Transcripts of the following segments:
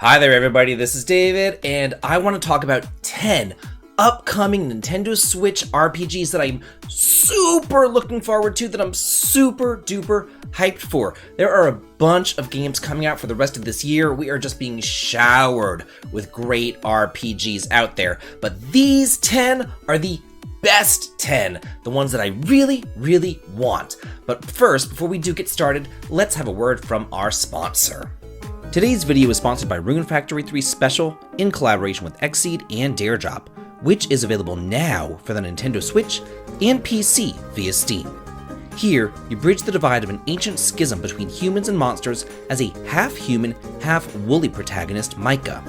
Hi there everybody, this is David, and I want to talk about 10 upcoming Nintendo Switch RPGs that I'm super looking forward to, that I'm super duper hyped for. There are a bunch of games coming out for the rest of this year. We are just being showered with great RPGs out there, but these 10 are the best 10, the ones that I really want. But first, before we do get started, let's have a word from our sponsor. Today's video is sponsored by Rune Factory 3 Special in collaboration with Xseed and Daredrop, which is available now for the Nintendo Switch and PC via Steam. Here, you bridge the divide of an ancient schism between humans and monsters as a half-human, half-woolly protagonist, Micah.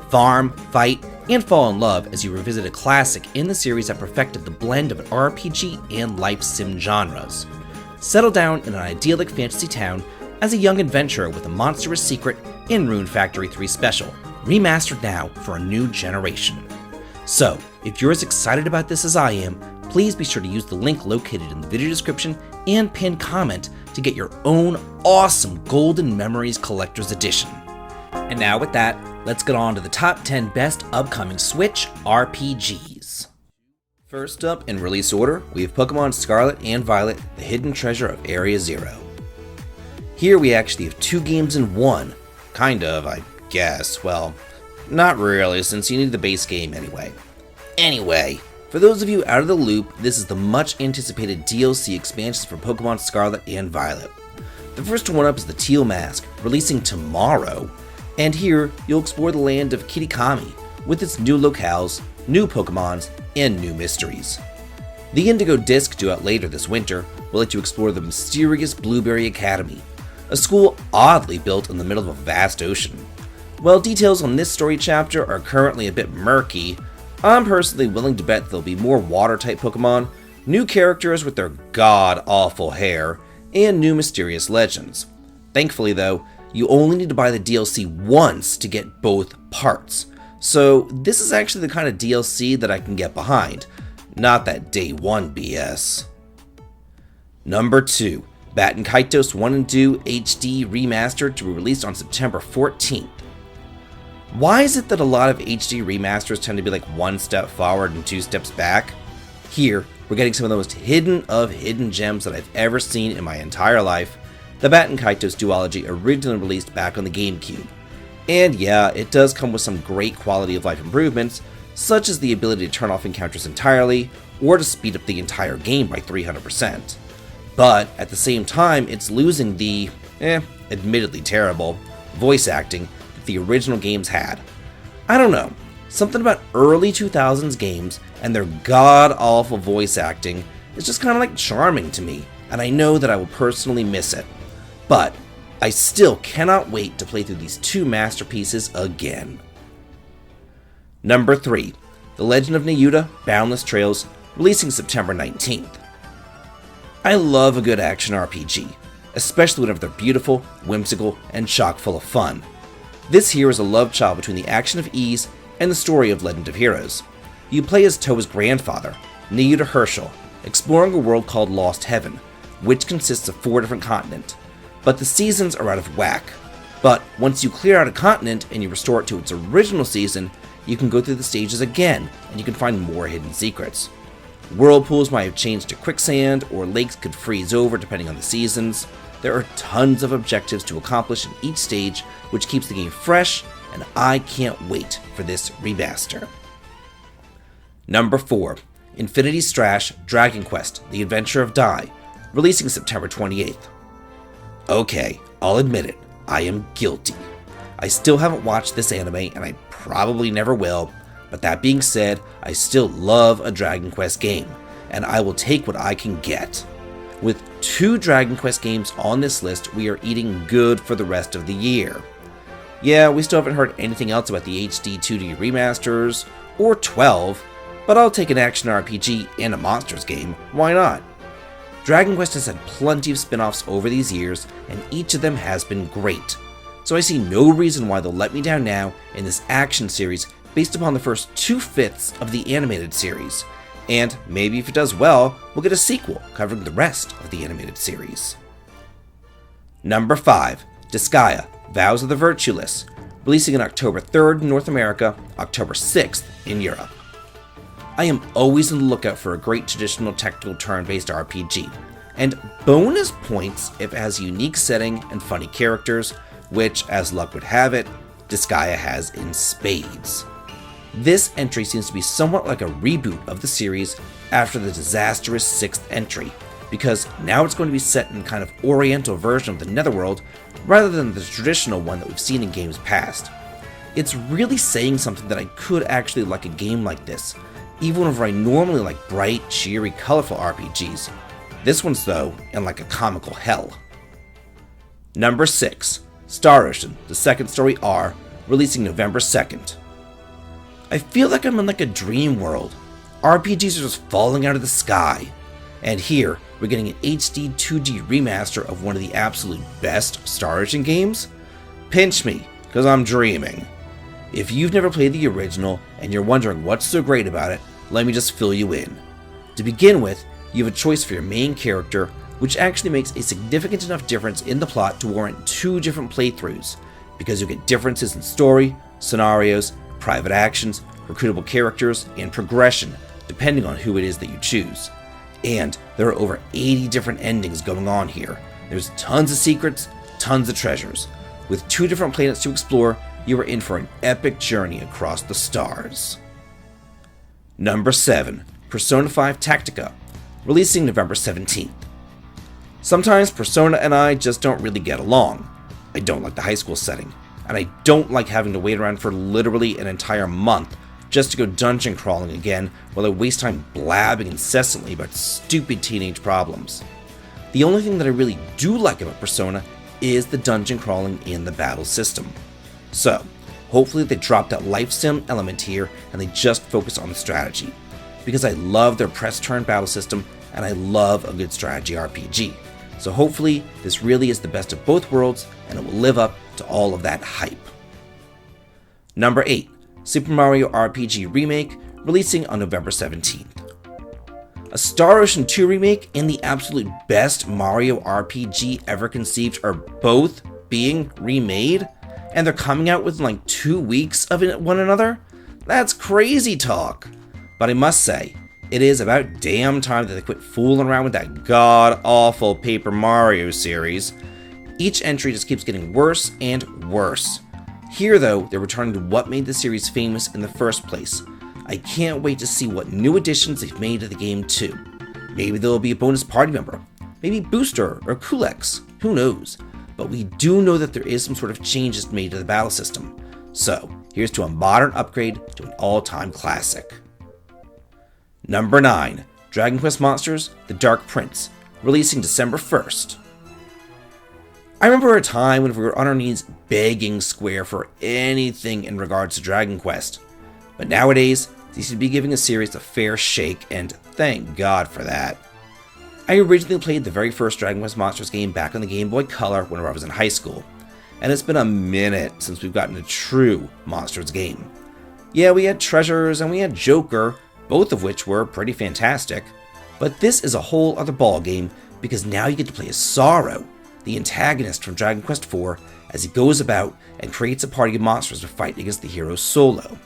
Farm, fight, and fall in love as you revisit a classic in the series that perfected the blend of an RPG and life sim genres. Settle down in an idyllic fantasy town as a young adventurer with a monstrous secret in Rune Factory 3 Special, remastered now for a new generation. So, if you're as excited about this as I am, please be sure to use the link located in the video description and pinned comment to get your own awesome Golden Memories Collector's Edition. And now with that, let's get on to the top 10 best upcoming Switch RPGs. First up in release order, we have Pokemon Scarlet and Violet, the hidden treasure of Area Zero. Here we actually have two games in one. Kind of, I guess. Well, not really, since you need the base game anyway. Anyway, for those of you out of the loop, this is the much anticipated DLC expansions for Pokemon Scarlet and Violet. The first one up is the Teal Mask, releasing tomorrow. And here, you'll explore the land of Kitakami, with its new locales, new Pokemons, and new mysteries. The Indigo Disc, due out later this winter, will let you explore the mysterious Blueberry Academy, a school oddly built in the middle of a vast ocean. While details on this story chapter are currently a bit murky, I'm personally willing to bet there'll be more water-type Pokemon, new characters with their god-awful hair, and new mysterious legends. Thankfully though, you only need to buy the DLC once to get both parts, so this is actually the kind of DLC that I can get behind, not that day one BS. Number 2. Baton Cactus 1 and 2 HD Remastered to be released on September 14th. Why is it that a lot of HD remasters tend to be like one step forward and two steps back? Here, we're getting some of the most hidden of hidden gems that I've ever seen in my entire life. The Baton Cactus duology originally released back on the GameCube. And yeah, it does come with some great quality of life improvements, such as the ability to turn off encounters entirely, or to speed up the entire game by 300%. But at the same time, it's losing the, admittedly terrible, voice acting that the original games had. I don't know, something about early 2000s games and their god-awful voice acting is just kind of like charming to me, and I know that I will personally miss it. But I still cannot wait to play through these two masterpieces again. Number 3. The Legend of Nioh Boundless Trails, releasing September 19th. I love a good action RPG, especially whenever they're beautiful, whimsical, and chock full of fun. This here is a love child between the action of Ys and the story of Legend of Heroes. You play as Toa's grandfather, Nioh Herschel, exploring a world called Lost Heaven, which consists of 4 different continents, but the seasons are out of whack. But once you clear out a continent and you restore it to its original season, you can go through the stages again and you can find more hidden secrets. Whirlpools might have changed to quicksand, or lakes could freeze over depending on the seasons. There are tons of objectives to accomplish in each stage, which keeps the game fresh, and I can't wait for this remaster. Number 4. Infinity Strash Dragon Quest: The Adventure of Dai, releasing September 28th. Okay, I'll admit it, I am guilty. I still haven't watched this anime, and I probably never will. But that being said, I still love a Dragon Quest game, and I will take what I can get. With 2 Dragon Quest games on this list, we are eating good for the rest of the year. Yeah, we still haven't heard anything else about the HD 2D remasters, or 12, but I'll take an action RPG and a monsters game, why not? Dragon Quest has had plenty of spin-offs over these years, and each of them has been great. So I see no reason why they'll let me down now in this action series based upon the first 2/5 of the animated series, and maybe if it does well, we'll get a sequel covering the rest of the animated series. Number 5. Disgaea, Vows of the Virtueless, releasing on October 3rd in North America, October 6th in Europe. I am always on the lookout for a great traditional tactical turn-based RPG, and bonus points if it has a unique setting and funny characters, which, as luck would have it, Disgaea has in spades. This entry seems to be somewhat like a reboot of the series after the disastrous 6th entry, because now it's going to be set in a kind of oriental version of the Netherworld rather than the traditional one that we've seen in games past. It's really saying something that I could actually like a game like this, even whenever I normally like bright, cheery, colorful RPGs. This one's, though, in like a comical hell. Number 6. Star Ocean, the second story R, releasing November 2nd. I feel like I'm in like a dream world. RPGs are just falling out of the sky. And here, we're getting an HD 2D remaster of one of the absolute best Star Ocean games? Pinch me, because I'm dreaming. If you've never played the original and you're wondering what's so great about it, let me just fill you in. To begin with, you have a choice for your main character, which actually makes a significant enough difference in the plot to warrant 2 different playthroughs, because you'll get differences in story, scenarios, private actions, recruitable characters, and progression, depending on who it is that you choose. And there are over 80 different endings going on here. There's tons of secrets, tons of treasures. With 2 different planets to explore, you are in for an epic journey across the stars. Number 7. Persona 5 Tacticsa, releasing November 17th. Sometimes Persona and I just don't really get along. I don't like the high school setting, and I don't like having to wait around for literally an entire month just to go dungeon crawling again while I waste time blabbing incessantly about stupid teenage problems. The only thing that I really do like about Persona is the dungeon crawling in the battle system. So, hopefully they drop that life sim element here and they just focus on the strategy, because I love their press turn battle system and I love a good strategy RPG. So hopefully this really is the best of both worlds and it will live up to all of that hype. Number 8. Super Mario RPG Remake, releasing on November 17th. A Star Ocean 2 remake and the absolute best Mario RPG ever conceived are both being remade, and they're coming out within like 2 weeks of one another? That's crazy talk. But I must say, it is about damn time that they quit fooling around with that god-awful Paper Mario series. Each entry just keeps getting worse and worse. Here, though, they're returning to what made the series famous in the first place. I can't wait to see what new additions they've made to the game, too. Maybe there'll be a bonus party member, maybe Booster or Kulex, who knows. But we do know that there is some sort of changes made to the battle system. So, here's to a modern upgrade to an all-time classic. Number 9. Dragon Quest Monsters: The Dark Prince, releasing December 1st. I remember a time when we were on our knees begging Square for anything in regards to Dragon Quest. But nowadays, they seem to be giving the series a fair shake, and thank God for that. I originally played the very first Dragon Quest Monsters game back on the Game Boy Color whenever I was in high school, and it's been a minute since we've gotten a true Monsters game. Yeah, we had Treasures and we had Joker, both of which were pretty fantastic, but this is a whole other ballgame because now you get to play as Sorrow, the antagonist from Dragon Quest IV, as he goes about and creates a party of monsters to fight against the heroes solo.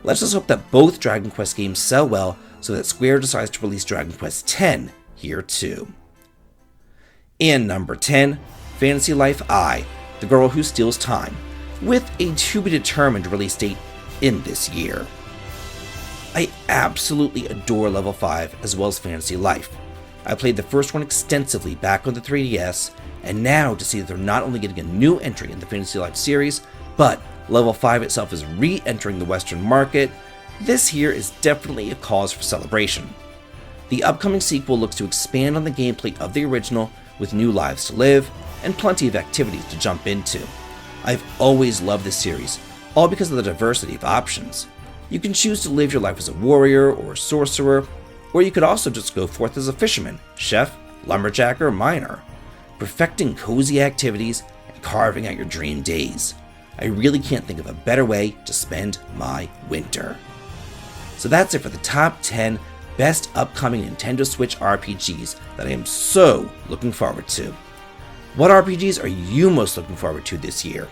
Let's just hope that both Dragon Quest games sell well so that Square decides to release Dragon Quest X here too. And number 10, Fantasy Life I, The Girl Who Steals Time, with a to-be-determined release date in this year. I absolutely adore Level 5 as well as Fantasy Life. I played the first one extensively back on the 3DS, and now to see that they're not only getting a new entry in the Fantasy Life series, but Level 5 itself is re-entering the Western market, this here is definitely a cause for celebration. The upcoming sequel looks to expand on the gameplay of the original with new lives to live and plenty of activities to jump into. I've always loved this series, all because of the diversity of options. You can choose to live your life as a warrior or a sorcerer, or you could also just go forth as a fisherman, chef, lumberjack, or miner, perfecting cozy activities and carving out your dream days. I really can't think of a better way to spend my winter. So that's it for the top 10 best upcoming Nintendo Switch RPGs that I am so looking forward to. What RPGs are you most looking forward to this year?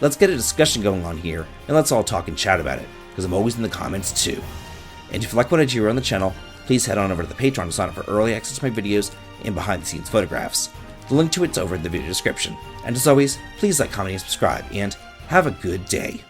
Let's get a discussion going on here, and let's all talk and chat about it, because I'm always in the comments too. And if you like what I do here on the channel, please head on over to the Patreon to sign up for early access to my videos and behind the scenes photographs. The link to it's over in the video description. And as always, please like, comment, and subscribe, and have a good day.